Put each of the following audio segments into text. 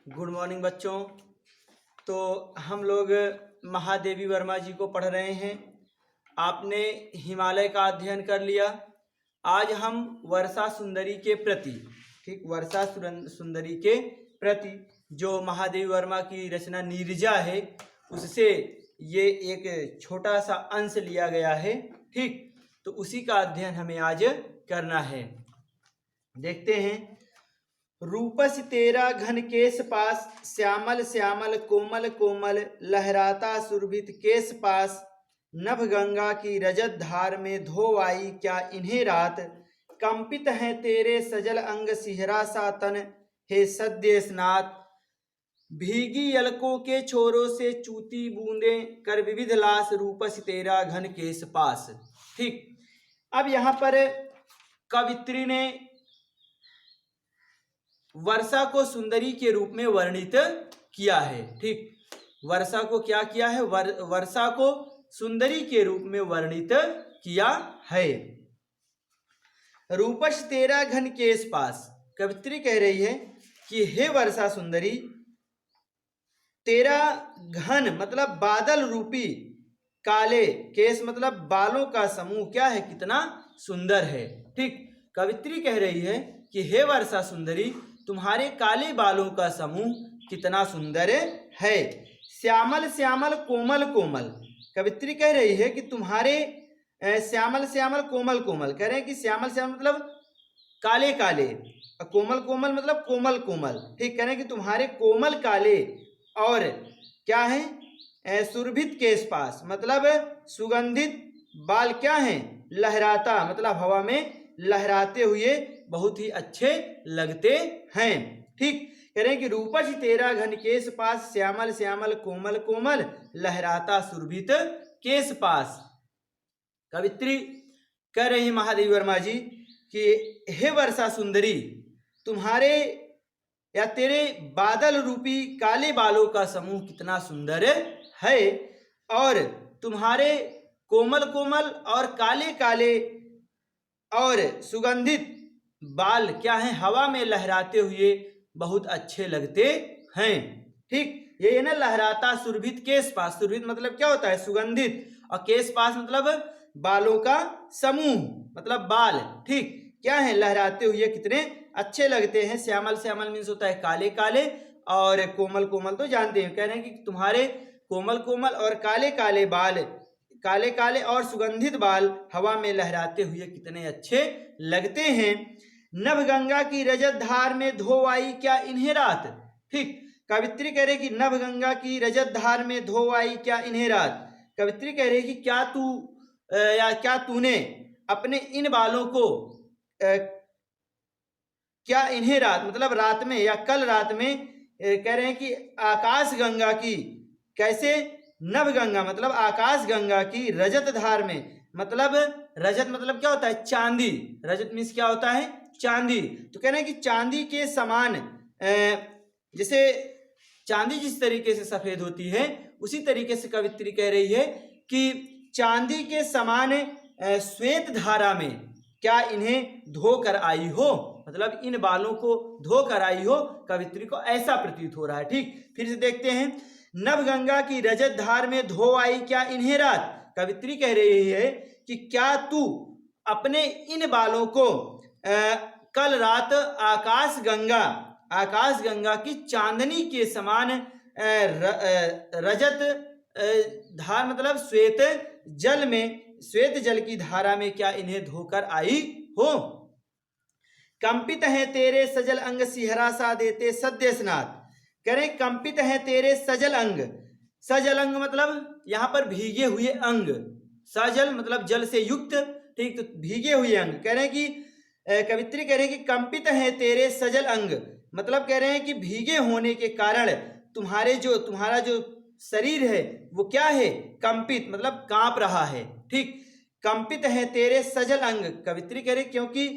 Good morning बच्चों। तो हम लोग महादेवी वर्मा जी को पढ़ रहे हैं। आपने हिमालय का अध्ययन कर लिया। आज हम वर्षा सुंदरी के प्रति, ठीक, वर्षा सुंदरी के प्रति जो महादेवी वर्मा की रचना नीरजा है उससे ये एक छोटा सा अंश लिया गया है, ठीक। तो उसी का अध्ययन हमें आज करना है। देखते हैं। रूपस तेरा घन केश पास, श्यामल श्यामल कोमल कोमल, लहराता सुरभित केश पास, नभ गंगा की रजत धार में धो आई क्या इन्हें रात, कंपित हैं तेरे सजल अंग सिहरा सा तन, हे सद्य स्नात, भीगी यलकों के छोरों से चूती बूंदे कर विविध लास, रूपस तेरा घन केश पास। ठीक, अब यहाँ पर कवित्री ने वर्षा को सुंदरी के रूप में वर्णित किया है। ठीक, वर्षा को क्या किया है? वर्षा को सुंदरी के रूप में वर्णित किया है। रूपस तेरा घन केश पास, कवित्री कह रही है कि हे वर्षा सुंदरी, तेरा घन मतलब बादल रूपी, काले केश मतलब बालों का समूह क्या है, कितना सुंदर है। ठीक, कवित्री कह रही है कि हे वर्षा सुंदरी, तुम्हारे काले बालों का समूह कितना सुंदर है। श्यामल श्यामल कोमल कोमल, कवित्री कह रही है कि तुम्हारे श्यामल श्यामल कोमल कोमल, कह रहे हैं कि श्यामल श्यामल मतलब काले काले, कोमल कोमल मतलब कोमल कोमल। ठीक, कह रहे हैं कि तुम्हारे कोमल काले और क्या है, सुरभित केश पास मतलब सुगंधित बाल क्या हैं, लहराता मतलब हवा में लहराते हुए बहुत ही अच्छे लगते हैं। ठीक, कह रहे हैं कि रूपस तेरा घन केश पास, श्यामल श्यामल कोमल कोमल, लहराता सुरभित केश पास। कवित्री कह रही है महादेवी वर्मा जी कि हे वर्षा सुंदरी, तुम्हारे या तेरे बादल रूपी काले बालों का समूह कितना सुंदर है और तुम्हारे कोमल कोमल और काले काले और सुगंधित बाल क्या हैं, हवा में लहराते हुए बहुत अच्छे लगते हैं। ठीक, ये ना लहराता सुरभित केश पास, सुरभित मतलब क्या होता है, सुगंधित, और केश पास मतलब बालों का समूह मतलब बाल। ठीक, क्या है, लहराते हुए कितने अच्छे लगते हैं। श्यामल श्यामल मीन्स होता है काले काले, और कोमल कोमल तो जानते हैं। कह रहे हैं कि तुम्हारे कोमल कोमल और काले काले बाल, काले काले और सुगंधित बाल हवा में लहराते हुए कितने अच्छे लगते हैं। नभ गंगा की रजत धार में धो आई क्या इन्हें रात। ठीक, कवित्री कह रही कि नभ गंगा की रजत धार में धो आई क्या इन्हें रात। कवित्री कह रही कि क्या तू या क्या तूने अपने इन बालों को क्या इन्हें रात मतलब रात में या कल रात में, कह रहे हैं कि आकाश गंगा की, कैसे, नभ गंगा मतलब आकाश गंगा की रजत धार में, मतलब रजत मतलब क्या होता है, चांदी, रजत मीन्स क्या होता है, चांदी। तो कह रहे हैं कि चांदी के समान, जैसे चांदी जिस तरीके से सफेद होती है उसी तरीके से कवित्री कह रही है कि चांदी के समान श्वेत धारा में क्या इन्हें धोकर आई हो, मतलब इन बालों को धोकर आई हो, कवित्री को ऐसा प्रतीत हो रहा है। ठीक, फिर से देखते हैं। नभ गंगा की रजत धार में धो आई क्या इन्हें रात, कवित्री कह रही है कि क्या तू अपने इन बालों को कल रात आकाश गंगा की चांदनी के समान रजत धार मतलब श्वेत जल में, श्वेत जल की धारा में क्या इन्हें धोकर आई हो। कंपित है तेरे सजल अंग सिहरा सा देते सद्य स्नात, करें कंपित है तेरे सजल अंग, सजल अंग मतलब यहाँ पर भीगे हुए अंग, सजल मतलब जल से युक्त। ठीक, तो भीगे हुए अंग, कह रहे हैं कि कवित्री कह रहे हैं कि कंपित है तेरे सजल अंग, मतलब कह रहे हैं कि भीगे होने के कारण तुम्हारा जो शरीर है वो क्या है, कंपित मतलब कांप रहा है। ठीक, कंपित है तेरे सजल अंग, कवित्री कह रही क्योंकि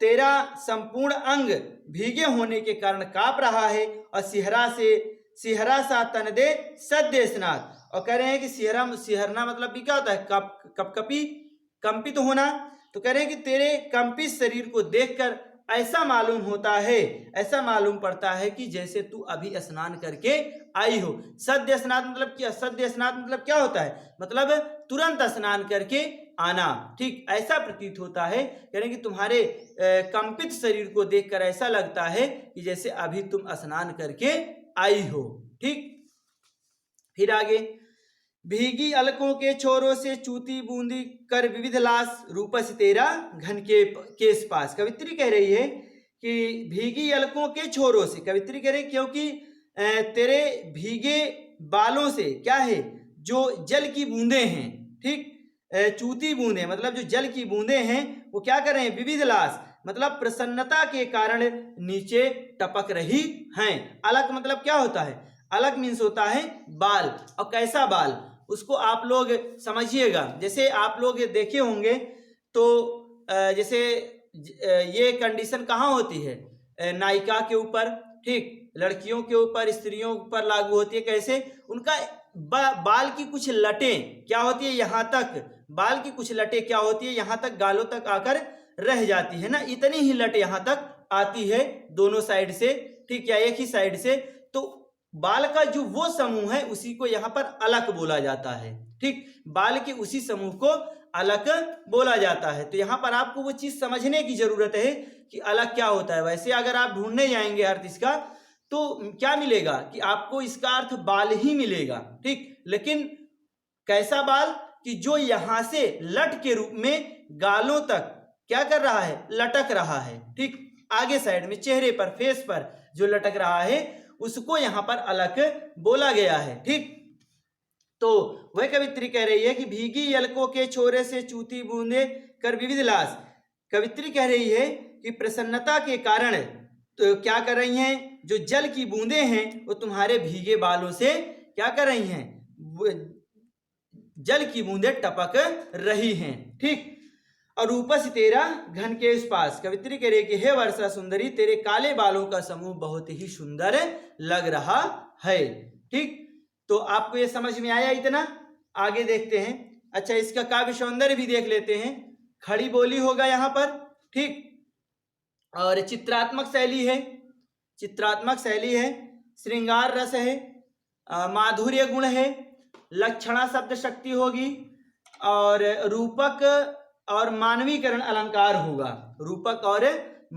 तेरा संपूर्ण अंग भीगे होने के कारण कांप रहा है, और सिहरा सा तन दे सद्य स्नात, और कह रहे हैं कि सिहरना मतलब भी क्या होता है, कपकपी कंपित होना। तो कह रहे हैं कि तेरे कंपित शरीर को देखकर ऐसा मालूम होता है, ऐसा मालूम पड़ता है कि जैसे तू अभी स्नान करके आई हो। सद्य स्नात मतलब क्या, सद्य स्नात मतलब क्या होता है, मतलब तुरंत स्नान करके आना। ठीक, ऐसा प्रतीत होता है, यानी कि तुम्हारे कंपित शरीर को देखकर ऐसा लगता है कि जैसे अभी तुम स्नान करके आई हो। ठीक, फिर आगे, भीगी अलकों के छोरों से चूती बूंदी कर विविध लाश रूपस तेरा घन के केस पास। कवित्री कह रही है कि भीगी अलकों के छोरों से, कवित्री कह रही क्योंकि तेरे भीगे बालों से क्या है, जो जल की बूंदे हैं, ठीक, चूती बूंदे मतलब जो जल की बूंदे हैं वो क्या कर रहे हैं, विविध लाश मतलब प्रसन्नता के कारण नीचे टपक रही हैं। अलक मतलब क्या होता है, अलग मीन्स होता है बाल, और कैसा बाल उसको आप लोग समझिएगा। जैसे आप लोग देखे होंगे तो जैसे ये कंडीशन कहाँ होती है, नायिका के ऊपर, ठीक, लड़कियों के ऊपर, स्त्रियों पर लागू होती है। कैसे, उनका बाल की कुछ लटें क्या होती है, यहाँ तक बाल की कुछ लटें क्या होती है, यहाँ तक गालों तक आकर रह जाती है ना, इतनी ही लट यहाँ तक आती है दोनों साइड से, ठीक, या एक ही साइड से। तो बाल का जो वो समूह है उसी को यहाँ पर अलक बोला जाता है। ठीक, बाल के उसी समूह को अलक बोला जाता है। तो यहाँ पर आपको वो चीज समझने की जरूरत है कि अलक क्या होता है। वैसे अगर आप ढूंढने जाएंगे अर्थ इसका तो क्या मिलेगा कि आपको इसका अर्थ बाल ही मिलेगा। ठीक, लेकिन कैसा बाल कि जो यहां से लट के रूप में गालों तक क्या कर रहा है, लटक रहा है। ठीक, आगे साइड में चेहरे पर, फेस पर जो लटक रहा है उसको यहां पर अलक बोला गया है। ठीक, तो वह कवित्री कह रही है कि भीगी अलकों के छोरे से चूती बूंदे कर विविध लाश। कवित्री कह रही है कि प्रसन्नता के कारण तो क्या कर रही हैं, जो जल की बूंदे हैं वो तुम्हारे भीगे बालों से क्या कर रही हैं, जल की बूंदे टपक रही हैं। ठीक, और रूपस तेरा घन के इस पास। कवित्री कह रही कि हे वर्षा सुंदरी, तेरे काले बालों का समूह बहुत ही सुंदर लग रहा है। ठीक, तो आपको ये समझ में आया इतना, आगे देखते हैं। अच्छा, इसका काव्य सौंदर्य भी देख लेते हैं। खड़ी बोली होगा यहाँ पर, ठीक, और चित्रात्मक शैली है, चित्रात्मक शैली है, श्रृंगार रस है, माधुर्य गुण है, लक्षणा शब्द शक्ति होगी, और रूपक और मानवीकरण अलंकार होगा, रूपक और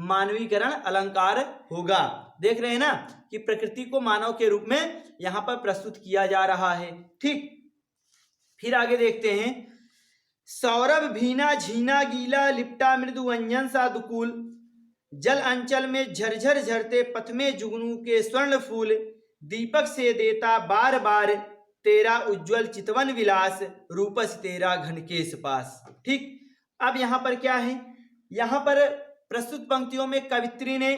मानवीकरण अलंकार होगा। देख रहे हैं ना कि प्रकृति को मानव के रूप में यहां पर प्रस्तुत किया जा रहा है। ठीक, फिर आगे देखते हैं। सौरभ भीना झीना गीला लिपटा मृदु व्यंजन सा दुकूल, जल अंचल में झरझर झरते पथ में जुगनू के स्वर्ण फूल, दीपक से देता बार बार तेरा उज्जवल चितवन विलास, रूपस तेरा घन केस पास। ठीक, अब यहां पर क्या है, यहां पर प्रस्तुत पंक्तियों में कवित्री ने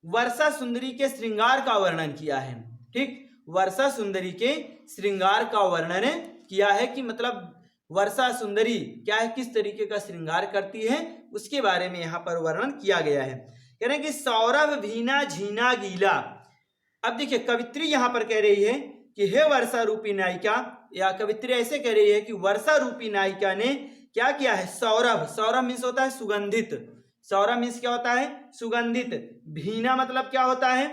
वर्षा सुंदरी के श्रृंगार का वर्णन किया है। ठीक, वर्षा सुंदरी के श्रृंगार का वर्णन किया है कि मतलब वर्षा सुंदरी क्या है, किस तरीके का श्रृंगार करती है, उसके बारे में यहाँ पर वर्णन किया गया है। कह रहे हैं कि सौरभ भीना झीना गीला। अब देखिए कवित्री यहाँ पर कह रही है कि हे वर्षा रूपी नायिका, या कवित्री ऐसे कह रही है कि वर्षा रूपी नायिका ने क्या किया है, सौरभ, सौरभ मीन्स होता है सुगंधित, सौरभ मीन्स क्या होता है, सुगंधित। भीना मतलब क्या होता है,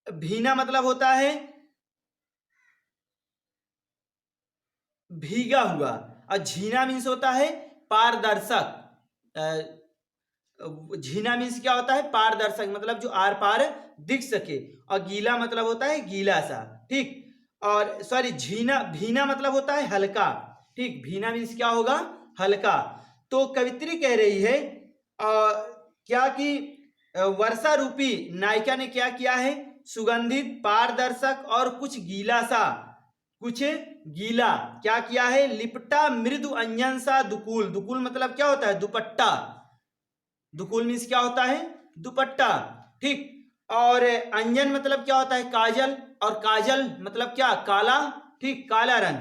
भीना मतलब होता है भीगा हुआ, और झीना मीन्स होता है पारदर्शक। झीना मीन्स क्या होता है, पारदर्शक, मतलब जो आर पार दिख सके, और गीला मतलब होता है गीला सा। ठीक, और सॉरी झीना, भीना मतलब होता है हल्का। ठीक, भीना मीन्स क्या होगा, हल्का। तो कवित्री कह रही है क्या कि वर्षा रूपी नायिका ने क्या किया है, सुगंधित, पारदर्शक और कुछ गीला सा, कुछ गीला क्या किया है, लिपटा मृदु अंजन सा दुकूल। दुकूल मतलब क्या होता है, दुपट्टा। दुकूल मीन्स क्या होता है, दुपट्टा। ठीक, और अंजन मतलब क्या होता है, काजल, और काजल मतलब क्या, काला। ठीक, काला रंग।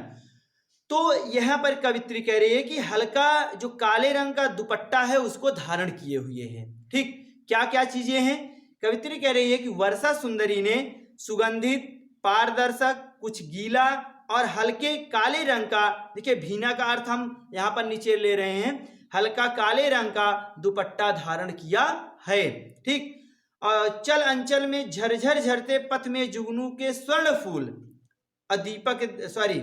तो यहां पर कवित्री कह रही है कि हल्का जो काले रंग का दुपट्टा है उसको धारण किए हुए है। ठीक, क्या क्या चीजें हैं, कवित्री कह रही है कि वर्षा सुंदरी ने सुगंधित, पारदर्शक, कुछ गीला और हल्के काले रंग का, देखिए भीना का अर्थ हम यहाँ पर नीचे ले रहे हैं, हल्का काले रंग का दुपट्टा धारण किया है। ठीक, और चल अंचल में झरझर झरते पथ में जुगनू के स्वर्ण फूल, दीपक सॉरी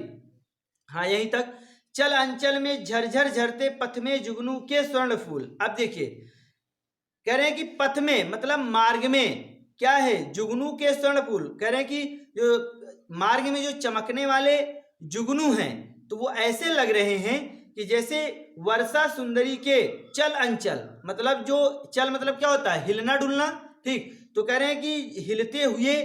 हाँ यहीं तक, चल अंचल में झरझर झरते पथ में जुगनू के स्वर्ण फूल। अब देखिए कह रहे हैं कि पथ में मतलब मार्ग में क्या है, जुगनू के स्वर्ण फूल। कह रहे हैं कि जो मार्ग में जो चमकने वाले जुगनू हैं तो वो ऐसे लग रहे हैं कि जैसे वर्षा सुंदरी के चल अंचल, मतलब जो चल मतलब क्या होता है, हिलना डुलना। ठीक, तो कह रहे हैं कि हिलते हुए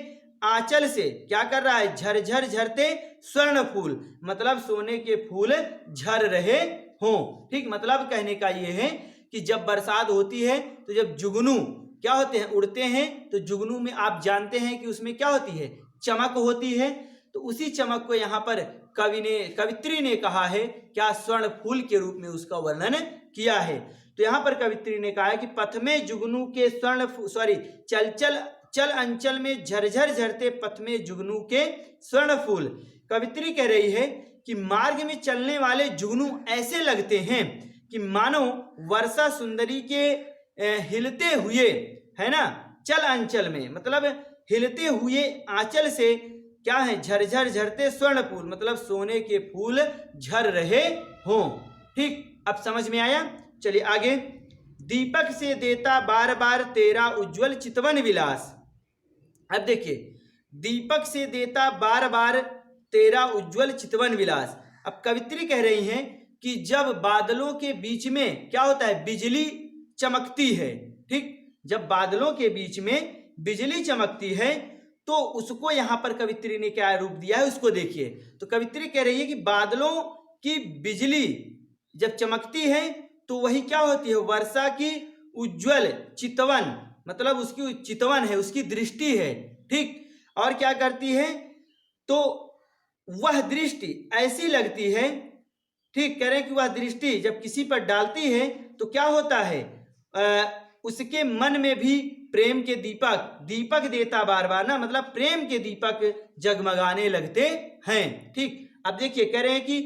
आंचल से क्या कर रहा है, झरझर झरते स्वर्ण फूल, मतलब सोने के फूल झर रहे हों। ठीक, मतलब कहने का ये है कि जब बरसात होती है तो जब जुगनू क्या होते हैं, उड़ते हैं, तो जुगनू में आप जानते हैं कि उसमें क्या होती है, चमक होती है। तो उसी चमक को यहाँ पर कवित्री ने कहा है क्या, स्वर्ण फूल के रूप में उसका वर्णन किया है। तो यहाँ पर कवित्री ने कहा है कि पथ में जुगनू के चल अंचल में झरझर झरते पथ में जुगनू के स्वर्ण फूल। कवित्री कह रही है कि मार्ग में चलने वाले जुगनू ऐसे लगते हैं कि मानो वर्षा सुंदरी के हिलते हुए, है ना, चल अंचल में मतलब हिलते हुए आंचल से क्या है, झरझर झरते स्वर्ण फूल, मतलब सोने के फूल झर रहे हों। ठीक, अब समझ में आया। चलिए आगे, दीपक से देता बार बार तेरा उज्जवल चितवन विलास। अब देखिए, दीपक से देता बार बार तेरा उज्जवल चितवन विलास। अब कवित्री कह रही हैं कि जब बादलों के बीच में क्या होता है, बिजली चमकती है। ठीक, जब बादलों के बीच में बिजली चमकती है तो उसको यहां पर कवित्री ने क्या रूप दिया है, उसको देखिए। तो कवित्री कह रही है कि बादलों की बिजली जब चमकती है तो वही क्या होती है, वर्षा की उज्जवल चितवन, मतलब उसकी चितवन है, उसकी दृष्टि है। ठीक, और क्या करती है, तो वह दृष्टि ऐसी लगती है। ठीक, कह रहे हैं कि वह दृष्टि जब किसी पर डालती है तो क्या होता है, उसके मन में भी प्रेम के दीपक देता बार बार ना, मतलब प्रेम के दीपक जगमगाने लगते हैं। ठीक, अब देखिए कह रहे हैं कि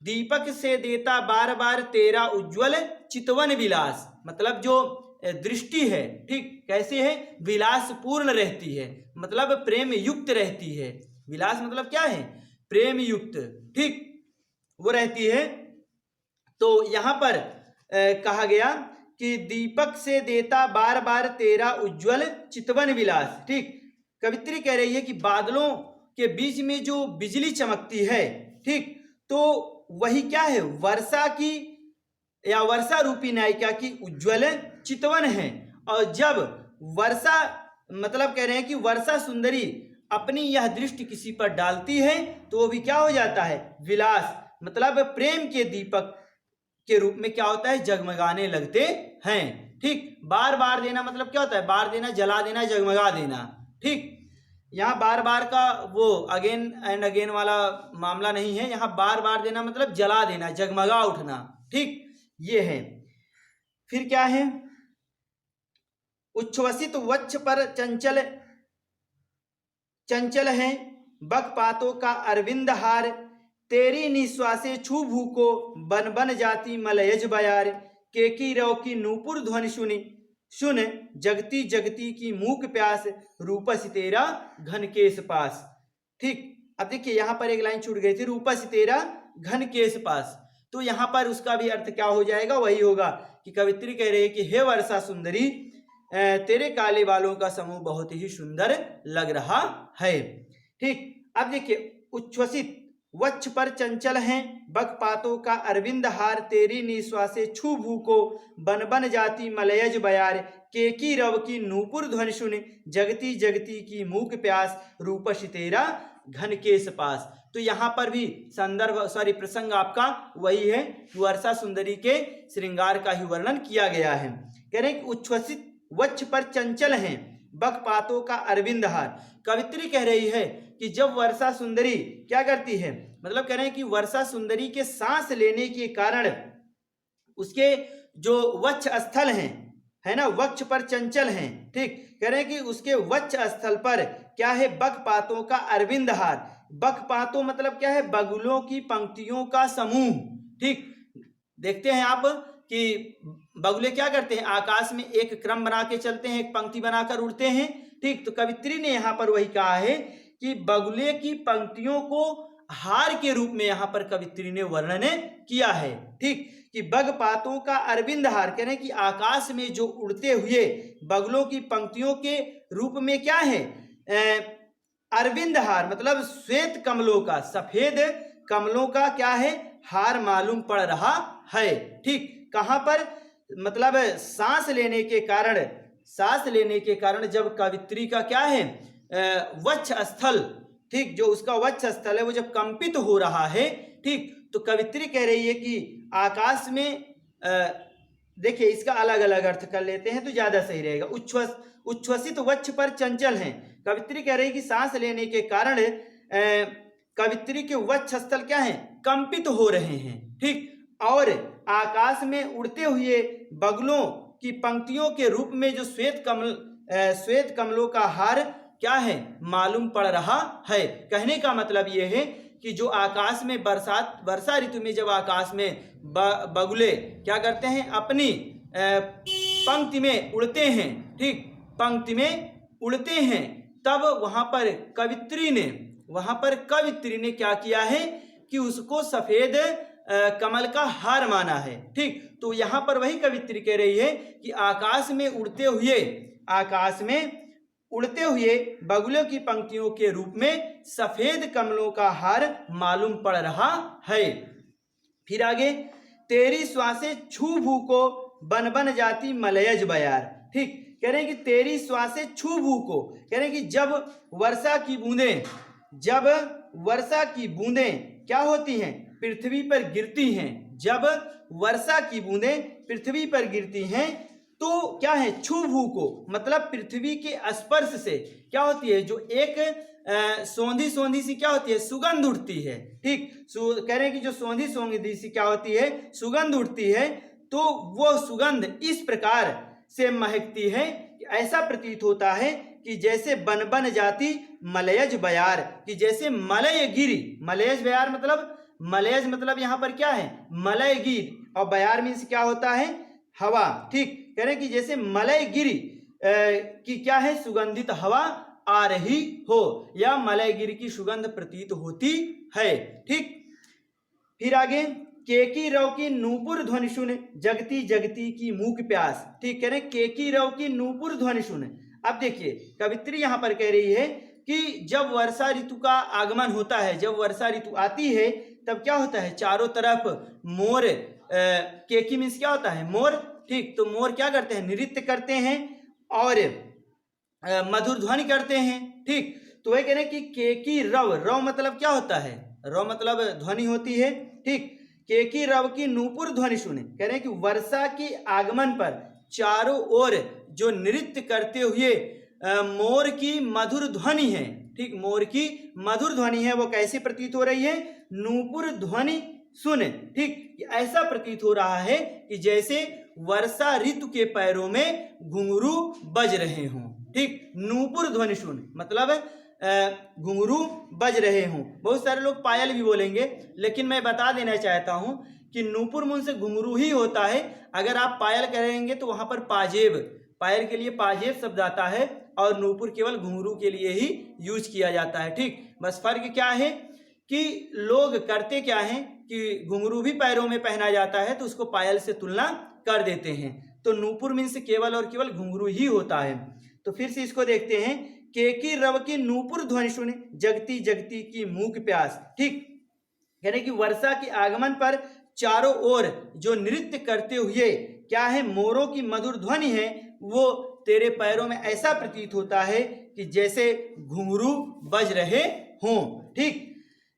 दीपक से देता बार बार तेरा उज्जवल चितवन विलास, मतलब जो दृष्टि है, ठीक, कैसे है, विलास पूर्ण रहती है, मतलब प्रेम युक्त रहती है। विलास मतलब क्या है, प्रेम युक्त। ठीक, वो रहती है। तो यहां पर कहा गया कि दीपक से देता बार बार तेरा उज्जवल चितवन विलास। ठीक, कवित्री कह रही है कि बादलों के बीच में जो बिजली चमकती है, ठीक, तो वही क्या है, वर्षा की या वर्षा रूपी नायिका की उज्जवल चितवन है। और जब वर्षा मतलब कह रहे हैं कि वर्षा सुंदरी अपनी यह दृष्टि किसी पर डालती है तो वो भी क्या हो जाता है, विलास, मतलब प्रेम के दीपक के रूप में क्या होता है, जगमगाने लगते हैं। ठीक, बार बार देना मतलब क्या होता है, बार देना, जला देना, जगमगा देना। ठीक, यहाँ बार बार का वो अगेन एंड अगेन वाला मामला नहीं है, यहाँ बार बार देना मतलब जला देना, जगमगा उठना। ठीक, ये है। फिर क्या है, उच्छ्वसित वक्ष पर चंचल है बकपातों का अरविंद हार, तेरी निश्वासे छू भू को बन बन जाती मलयज बयार, केकी रव की नूपुर ध्वनि सुन जगती जगती की मूक प्यास, रूपस तेरा घन केस पास। ठीक, अब देखिए यहाँ पर एक लाइन छूट गई थी, रूपस तेरा घन केस पास। तो यहाँ पर उसका भी अर्थ क्या हो जाएगा, वही होगा कि कवित्री कह रही है कि हे वर्षा सुंदरी, तेरे काले बालों का समूह बहुत ही सुंदर लग रहा है। ठीक, अब देखिए, उच्छ्वसित वक्ष पर चंचल हैं बकपातों का अरविंद हार, तेरी निश्वासे छू भू को बन बन जाती मलयज बयार, केकी रव की नूपुर ध्वनि सुन जगती जगती की मूक प्यास, रूपस तेरा घन केस पास। तो यहाँ पर भी प्रसंग आपका वही है, वर्षा सुंदरी के श्रृंगार का ही वर्णन किया गया है। कह रहे हैं कि उच्छ्वसित वक्ष पर चंचल हैं बकपातों का अरविंद हार। कवित्री कह रही है कि जब वर्षा सुंदरी क्या करती है, मतलब कह रहे हैं कि वर्षा सुंदरी के सांस लेने के कारण उसके जो वक्ष स्थल हैं, है ना, वक्ष पर चंचल हैं। ठीक, कह रहे हैं कि उसके वक्ष स्थल पर क्या है, बकपातों का अरविंद हार। बकपातों मतलब क्या है, बगुलों की पंक्तियों का समूह। ठीक, देखते हैं आप कि बगुले क्या करते हैं, आकाश में एक क्रम बना के चलते हैं, एक पंक्ति बनाकर उड़ते हैं। ठीक, तो कवित्री ने यहाँ पर वही कहा है कि बगुले की पंक्तियों को हार के रूप में यहाँ पर कवित्री ने वर्णन किया है। ठीक, कि बग पातों का अरविंद हार, कह रहे हैं कि आकाश में जो उड़ते हुए बगुलों की पंक्तियों के रूप में क्या है, अरविंद हार मतलब श्वेत कमलों का, सफेद कमलों का क्या है, हार मालूम पड़ रहा है। ठीक, कहाँ पर, मतलब सांस लेने के कारण जब कवित्री का क्या है, वक्ष स्थल, ठीक, जो उसका वक्ष स्थल है वो जब कंपित हो रहा है। ठीक, तो कवित्री कह रही है कि आकाश में, देखिए इसका अलग अलग अर्थ कर लेते हैं तो ज्यादा सही रहेगा। उच्छ्वसित वक्ष पर चंचल हैं, कवित्री कह रही है कि सांस लेने के कारण कवित्री के वक्ष स्थल क्या है, कंपित हो रहे हैं। ठीक, और आकाश में उड़ते हुए बगुलों की पंक्तियों के रूप में जो श्वेत कमलों का हार क्या है, मालूम पड़ रहा है। कहने का मतलब यह है कि जो आकाश में वर्षा ऋतु में जब आकाश में बगुले क्या करते हैं, अपनी पंक्ति में उड़ते हैं, ठीक, पंक्ति में उड़ते हैं, तब वहां पर कवित्री ने क्या किया है कि उसको सफेद कमल का हार माना है। ठीक, तो यहाँ पर वही कवित्री कह रही है कि आकाश में उड़ते हुए बगुलों की पंक्तियों के रूप में सफेद कमलों का हार मालूम पड़ रहा है। फिर आगे, तेरी श्वासें छू भू को बन बन जाती मलयज बयार। ठीक, कह रहे हैं कि तेरी श्वासें छू भू को, कह रहे हैं कि जब वर्षा की बूंदें क्या होती हैं, पृथ्वी पर गिरती हैं, जब वर्षा की बूंदें पृथ्वी पर गिरती हैं तो क्या है, छू भू को मतलब पृथ्वी के स्पर्श से क्या होती है, जो एक सौंधी सी क्या होती है, सुगंध उठती है। ठीक, कह रहे हैं कि जो सौंधी सी क्या होती है, सुगंध उठती है, तो वो सुगंध इस प्रकार से महकती है कि ऐसा प्रतीत होता है कि जैसे बन बन जाती मलयज बयार, कि जैसे मलय गिरी, मलयज बयार मतलब, मलयज मतलब यहाँ पर क्या है, मलय गिर, और बयार मीन्स क्या होता है, हवा। ठीक, कह रहे हैं कि जैसे मलय गिरी की क्या है, सुगंधित हवा आ रही हो, या मलय गिरी की सुगंध प्रतीत होती है। ठीक, फिर आगे, केकी रव की नूपुर ध्वनि सुन जगती जगती की मूक प्यास। ठीक, कह रहे हैं केकी रव की नूपुर ध्वनि सुन। अब देखिए कवित्री यहाँ पर कह रही है कि जब वर्षा ऋतु का आगमन होता है, जब वर्षा ऋतु आती है, तब क्या होता है, चारों तरफ मोर, केकी मीन्स क्या होता है, मोर। ठीक, तो मोर क्या करते हैं, नृत्य करते हैं और मधुर ध्वनि करते हैं। ठीक, तो वह कह रहे हैं कि केकी रव मतलब क्या होता है, रव मतलब ध्वनि होती है। ठीक, केकी रव की नूपुर ध्वनि सुने, कह रहे हैं कि वर्षा के आगमन पर चारों ओर जो नृत्य करते हुए मोर की मधुर ध्वनि है। ठीक, मोर की मधुर ध्वनि है, वो कैसे प्रतीत हो रही है, नूपुर ध्वनि सुन। ठीक, ऐसा प्रतीत हो रहा है कि जैसे वर्षा ऋतु के पैरों में घुंघरू बज रहे हों। ठीक, नूपुर ध्वनि सुन मतलब घुंघरू बज रहे हों। बहुत सारे लोग पायल भी बोलेंगे, लेकिन मैं बता देना चाहता हूं कि नूपुर मुन से घुंघरू ही होता है। अगर आप पायल करेंगे तो वहां पर पाजेब, पायल के लिए पाजेब शब्द आता है, और नूपुर केवल घुंघरू के लिए ही यूज किया जाता है। ठीक, बस फर्क क्या है कि लोग करते क्या है कि घुंघरू भी पैरों में पहना जाता है तो उसको पायल से तुलना कर देते हैं, तो नूपुर मीन्स केवल और केवल घुंघरू ही होता है। तो फिर से इसको देखते हैं, केकी रव की नूपुर ध्वनि सुने जगती जगती की मूक प्यास। ठीक, यानी कि वर्षा के आगमन पर चारों ओर जो नृत्य करते हुए क्या है, मोरों की मधुर ध्वनि है, वो तेरे पैरों में ऐसा प्रतीत होता है कि जैसे घुंघरू बज रहे हों। ठीक,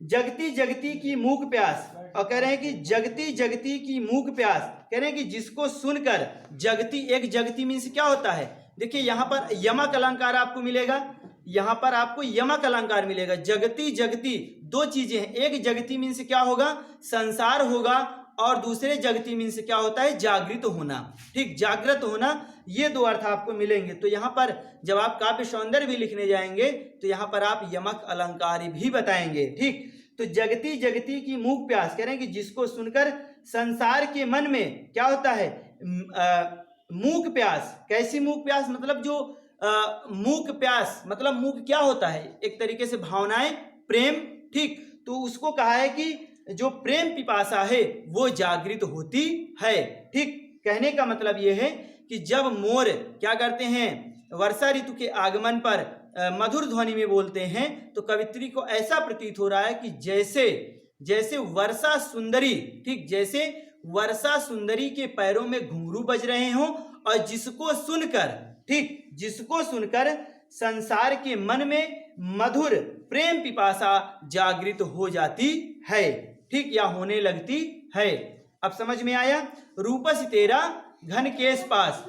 जगती जगती की मूक प्यास, और कह रहे हैं कि जगती जगती की मूक प्यास, कह रहे हैं कि जिसको सुनकर जगती, एक जगती मीन्स क्या होता है, देखिए यहाँ पर यमक अलंकार आपको मिलेगा, यहाँ पर आपको यमक अलंकार मिलेगा। जगती जगती दो चीजें हैं, एक जगती मीन्स क्या होगा, संसार होगा, और दूसरे जगती मीन्स क्या होता है, जागृत होना। ठीक, जागृत होना, ये दो अर्थ आपको मिलेंगे। तो यहाँ पर जब आप काव्य सौंदर्य भी लिखने जाएंगे तो यहाँ पर आप यमक अलंकार भी बताएंगे। ठीक, तो जगती जगती की मूक प्यास, कह रहे हैं कि जिसको सुनकर संसार के मन में क्या होता है, मूक प्यास। कैसी मूक प्यास, मतलब जो मूक प्यास, मतलब मूक क्या होता है, एक तरीके से भावनाएं, प्रेम, ठीक। तो उसको कहा है कि जो प्रेम पिपासा है वो जागृत होती है, ठीक। कहने का मतलब ये है कि जब मोर क्या करते हैं, वर्षा ऋतु के आगमन पर मधुर ध्वनि में बोलते हैं, तो कवित्री को ऐसा प्रतीत हो रहा है कि जैसे वर्षा सुंदरी, ठीक, जैसे वर्षा सुंदरी के पैरों में घुंघरू बज रहे हों, और जिसको सुनकर, ठीक, जिसको सुनकर संसार के मन में मधुर प्रेम पिपासा जागृत हो जाती है, ठीक, या होने लगती है। अब समझ में आया। रूपस तेरा घन केश पास,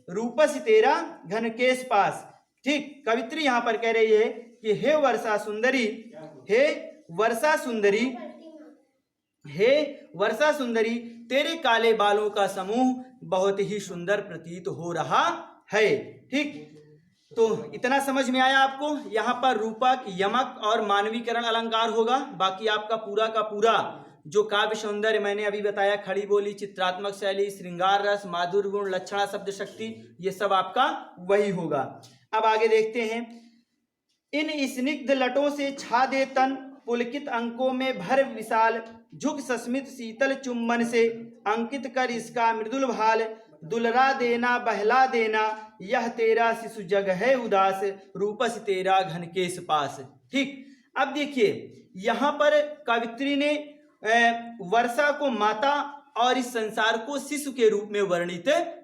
रूपस तेरा घन केश पास, ठीक। कवित्री यहां पर कह रही है कि हे वर्षा सुंदरी, हे वर्षा सुंदरी, हे वर्षा सुंदरी, तेरे काले बालों का समूह बहुत ही सुंदर प्रतीत हो रहा है, ठीक। तो इतना समझ में आया आपको। यहाँ पर रूपक, यमक और मानवीकरण अलंकार होगा। बाकी आपका पूरा का पूरा जो काव्य सौंदर्य मैंने अभी बताया, खड़ी बोली, चित्रात्मक शैली, श्रृंगार रस, माधुर्य गुण, लक्षणा, शब्द शक्ति, ये सब आपका वही होगा। अब आगे देखते हैं। इन स्निग्ध लटों से छा दे तन, पुलकित अंकों में भर विशाल, झुक सस्मित शीतल चुम्बन से अंकित कर इसका मृदुल भाल, दुलरा देना बहला देना, यह तेरा शिशु जग है उदास, रूपस तेरा घन केश पास, ठीक। अब देखिए यहाँ पर कवित्री ने वर्षा को माता और इस संसार को शिशु के रूप में वर्णित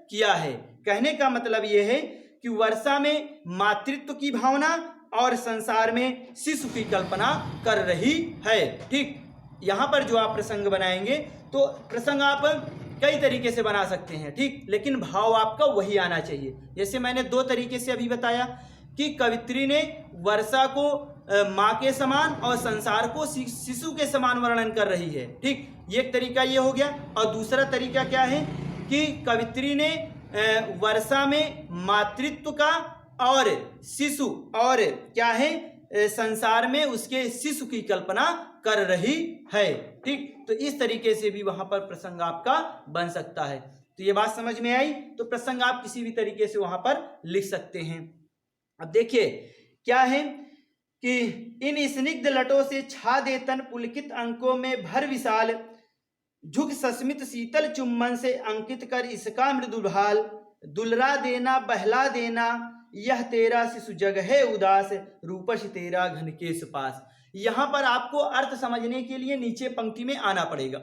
किया है। कहने का मतलब यह है कि वर्षा में मातृत्व की भावना और संसार में शिशु की कल्पना कर रही है, ठीक। यहाँ पर जो आप प्रसंग बनाएंगे तो प्रसंग आप कई तरीके से बना सकते हैं, ठीक, लेकिन भाव आपका वही आना चाहिए। जैसे मैंने दो तरीके से अभी बताया कि कवित्री ने वर्षा को माँ के समान और संसार को शिशु के समान वर्णन कर रही है, ठीक। ये एक तरीका ये हो गया। और दूसरा तरीका क्या है कि कवित्री ने वर्षा में मातृत्व का और शिशु और क्या है संसार में उसके शिशु की कल्पना कर रही है, ठीक। तो इस तरीके से भी वहां पर प्रसंग आपका बन सकता है। तो ये बात समझ में आई। तो प्रसंग आप किसी भी तरीके से वहां पर लिख सकते हैं। अब देखिए क्या है कि इन स्निग्ध लटों से छा दे तन, पुलकित अंकों में भर विशाल, झुक सस्मित शीतल चुम्बन से अंकित कर इसका मृदुल भाल, दुलरा देना बहला देना, यह तेरा शिशु जग है उदास, रूपस तेरा घन केश पास। यहां पर आपको अर्थ समझने के लिए नीचे पंक्ति में आना पड़ेगा।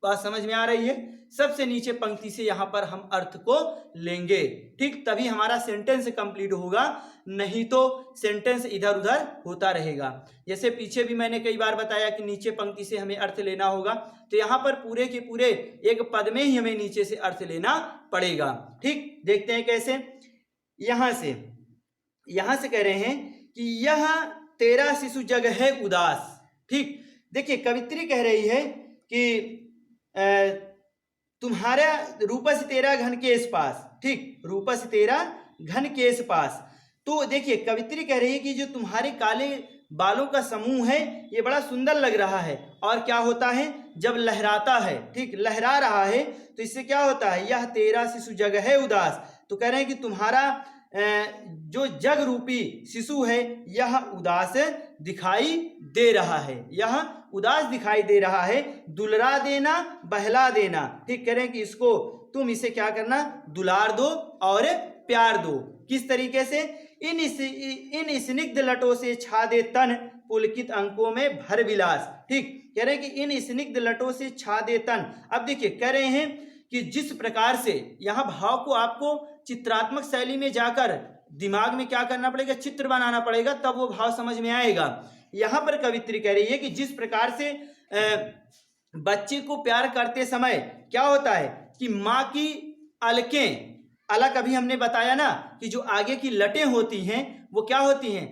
बात समझ में आ रही है। सबसे नीचे पंक्ति से यहां पर हम अर्थ को लेंगे, ठीक, तभी हमारा सेंटेंस कंप्लीट होगा, नहीं तो सेंटेंस इधर उधर होता रहेगा। जैसे पीछे भी मैंने कई बार बताया कि नीचे पंक्ति से हमें अर्थ लेना होगा, तो यहां पर पूरे के पूरे एक पद में ही हमें नीचे से अर्थ लेना पड़ेगा, ठीक। देखते हैं कैसे। यहां से कह रहे हैं कि यह तेरा शिशु जग है उदास, ठीक। देखिए कवित्री कह रही है कि तुम्हारा रूपस तेरा घन केश पास, ठीक, रूपस तेरा घन केश पास। तो देखिए कवित्री कह रही है कि जो तुम्हारे काले बालों का समूह है ये बड़ा सुंदर लग रहा है, और क्या होता है जब लहराता है, ठीक, लहरा रहा है, तो इससे क्या होता है, यह तेरा शिशु जग है उदास। तो कह रहे हैं कि तुम्हारा जो जग रूपी शिशु है यह उदास दिखाई दे रहा है, यह उदास दिखाई दे रहा है। दुलरा देना बहला देना, ठीक, कह रहे हैं कि इसको तुम इसे क्या करना, दुलार दो और प्यार दो। किस तरीके से, इन स्निग्ध लटों से छा दे तन, पुलकित अंकों में भर विलास, ठीक, कह रहे हैं कि इन स्निग्ध लटों से छा दे तन। अब देखिए कह रहे हैं कि जिस प्रकार से यहाँ भाव को आपको चित्रात्मक शैली में जाकर दिमाग में क्या करना पड़ेगा, चित्र बनाना पड़ेगा, तब वो भाव समझ में आएगा। यहाँ पर कवित्री कह रही है कि जिस प्रकार से बच्चे को प्यार करते समय क्या होता है कि माँ की अलकें, अलग अभी हमने बताया ना कि जो आगे की लटें होती हैं वो क्या होती हैं,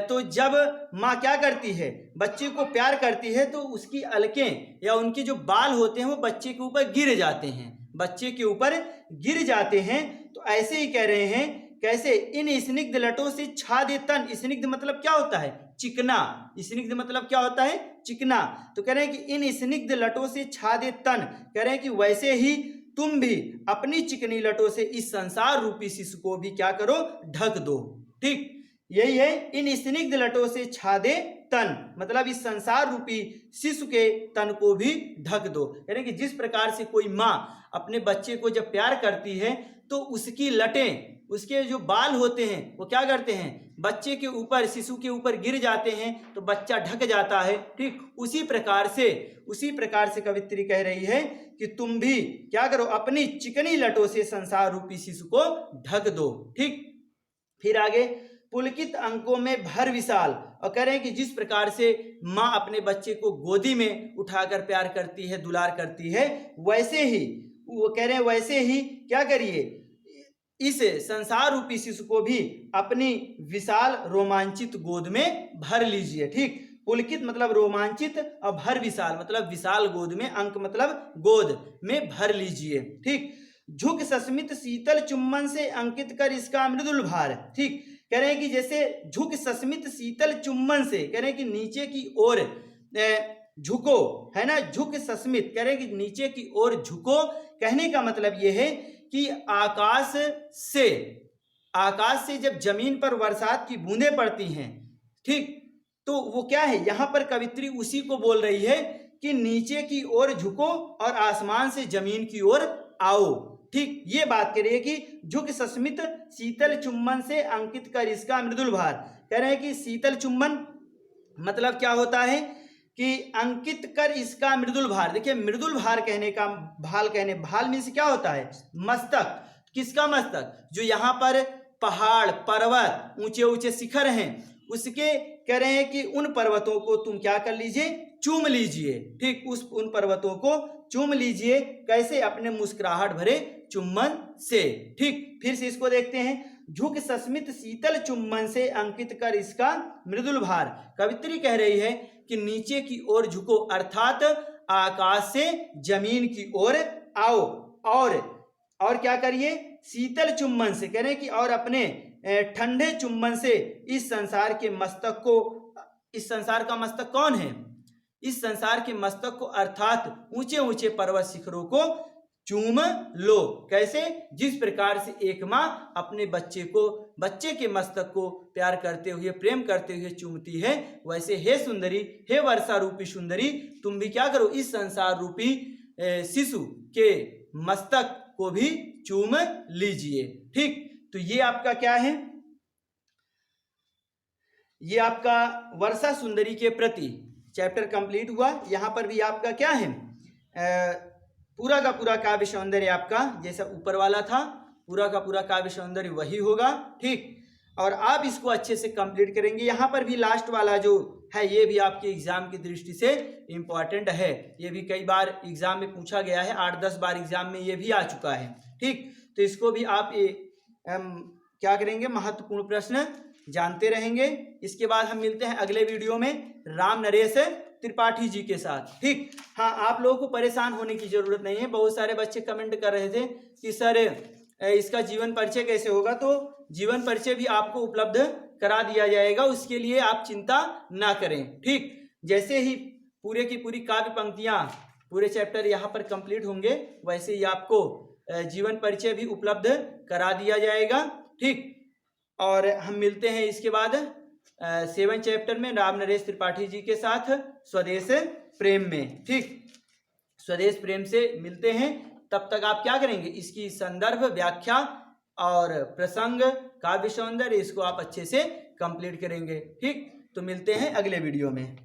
तो जब माँ क्या करती है, बच्चे को प्यार करती है, तो उसकी अलकें या उनके जो बाल होते हैं वो बच्चे के ऊपर गिर जाते हैं, बच्चे के ऊपर गिर जाते हैं। तो ऐसे ही कह रहे हैं, कैसे, इन स्निग्ध लटों से छा दे तन। स्निग्ध मतलब क्या होता है, चिकना, स्निग्ध मतलब क्या होता है, चिकना। तो कह रहे हैं कि इन स्निग्ध लटों से छा दे तन, कह रहे हैं कि वैसे ही तुम भी अपनी चिकनी लटों से इस संसार रूपी शिशु को भी क्या करो, ढक दो। ठीक, यही है, इन स्निग्ध लटों से छा दे तन, मतलब इस संसार रूपी शिशु के तन को भी ढक दो। यानी कि जिस प्रकार से कोई माँ अपने बच्चे को जब प्यार करती है तो उसकी लटें, उसके जो बाल होते हैं वो क्या करते हैं, बच्चे के ऊपर, शिशु के ऊपर गिर जाते हैं तो बच्चा ढक जाता है। ठीक, उसी प्रकार से कवित्री कह रही है कि तुम भी क्या करो, अपनी चिकनी लटों से संसार रूपी शिशु को ढक दो। ठीक, फिर आगे, पुलकित अंकों में भर विशाल, और कह रहे हैं कि जिस प्रकार से माँ अपने बच्चे को गोदी में उठाकर प्यार करती है, दुलार करती है, वैसे ही वो कह रहे हैं वैसे ही क्या करिए, इस संसार रूपी शिशु को भी अपनी विशाल रोमांचित गोद में भर लीजिए। ठीक, पुलकित मतलब रोमांचित और भर विशाल मतलब विशाल गोद में, अंक मतलब गोद में भर लीजिए। ठीक, झुक सस्मित शीतल चुम्बन से अंकित कर इसका मृदुल भार। ठीक, कह रहे हैं कि जैसे झुक सस्मित शीतल चुम्बन से, कह रहे हैं कि नीचे की ओर झुको, है ना, झुक सस्मित, कह रहे हैं कि नीचे की ओर झुको। कहने का मतलब यह है कि आकाश से जब जमीन पर बरसात की बूंदें पड़ती हैं, ठीक, तो वो क्या है, यहां पर कवित्री उसी को बोल रही है कि नीचे की ओर झुको और आसमान से जमीन की ओर आओ। ठीक, ये बात कर रही है कि झुक सस्मित शीतल चुम्बन से अंकित कर इसका मृदुल भार। कह रहे हैं कि शीतल चुम्बन मतलब क्या होता है कि अंकित कर इसका मृदुल भार। देखिए, मृदुल भार कहने का, भाल मीन्स क्या होता है, मस्तक। किसका मस्तक, जो यहाँ पर पहाड़, पर्वत, ऊंचे ऊंचे शिखर हैं, उसके कह रहे हैं कि उन पर्वतों को तुम क्या कर लीजिए, चूम लीजिए। ठीक, उन पर्वतों को चूम लीजिए। कैसे, अपने मुस्कुराहट भरे चुम्बन से। ठीक, फिर से इसको देखते हैं, झुक सस्मित शीतल चुम्बन से अंकित कर इसका मृदुल भार। कवित्री कह रही है कि नीचे की ओर झुको, अर्थात आकाश से जमीन की ओर आओ, और क्या करिए, शीतल चुम्बन से, कह रहे हैं कि और अपने ठंडे चुम्बन से इस संसार के मस्तक को, इस संसार का मस्तक कौन है, इस संसार के मस्तक को, अर्थात ऊंचे ऊंचे पर्वत शिखरों को चूम लो। कैसे, जिस प्रकार से एक माँ अपने बच्चे के मस्तक को प्यार करते हुए, प्रेम करते हुए चूमती है, वैसे हे सुंदरी, हे वर्षा रूपी सुंदरी, तुम भी क्या करो, इस संसार रूपी शिशु के मस्तक को भी चूम लीजिए। ठीक, तो ये आपका क्या है, ये आपका वर्षा सुंदरी के प्रति चैप्टर कंप्लीट हुआ। यहाँ पर भी आपका क्या है, पूरा का पूरा काव्य सौंदर्य आपका जैसा ऊपर वाला था, पूरा का पूरा काव्य सौंदर्य वही होगा। ठीक, और आप इसको अच्छे से कंप्लीट करेंगे। यहाँ पर भी लास्ट वाला जो है, ये भी आपके एग्जाम की दृष्टि से इम्पॉर्टेंट है। ये भी कई बार एग्जाम में पूछा गया है, 8-10 बार एग्जाम में ये भी आ चुका है। ठीक, तो इसको भी आप क्या करेंगे, महत्वपूर्ण प्रश्न जानते रहेंगे। इसके बाद हम मिलते हैं अगले वीडियो में राम नरेश त्रिपाठी जी के साथ। ठीक, हाँ, आप लोगों को परेशान होने की जरूरत नहीं है। बहुत सारे बच्चे कमेंट कर रहे थे कि सर इसका जीवन परिचय कैसे होगा, तो जीवन परिचय भी आपको उपलब्ध करा दिया जाएगा, उसके लिए आप चिंता ना करें। ठीक, जैसे ही पूरे की पूरी काव्य पंक्तियां, पूरे चैप्टर यहाँ पर कंप्लीट होंगे, वैसे ही आपको जीवन परिचय भी उपलब्ध करा दिया जाएगा। ठीक, और हम मिलते हैं इसके बाद 7 चैप्टर में राम नरेश त्रिपाठी जी के साथ स्वदेश प्रेम में। ठीक, स्वदेश प्रेम से मिलते हैं। तब तक आप क्या करेंगे, इसकी संदर्भ, व्याख्या और प्रसंग, काव्य सौंदर्य, इसको आप अच्छे से कंप्लीट करेंगे। ठीक, तो मिलते हैं अगले वीडियो में।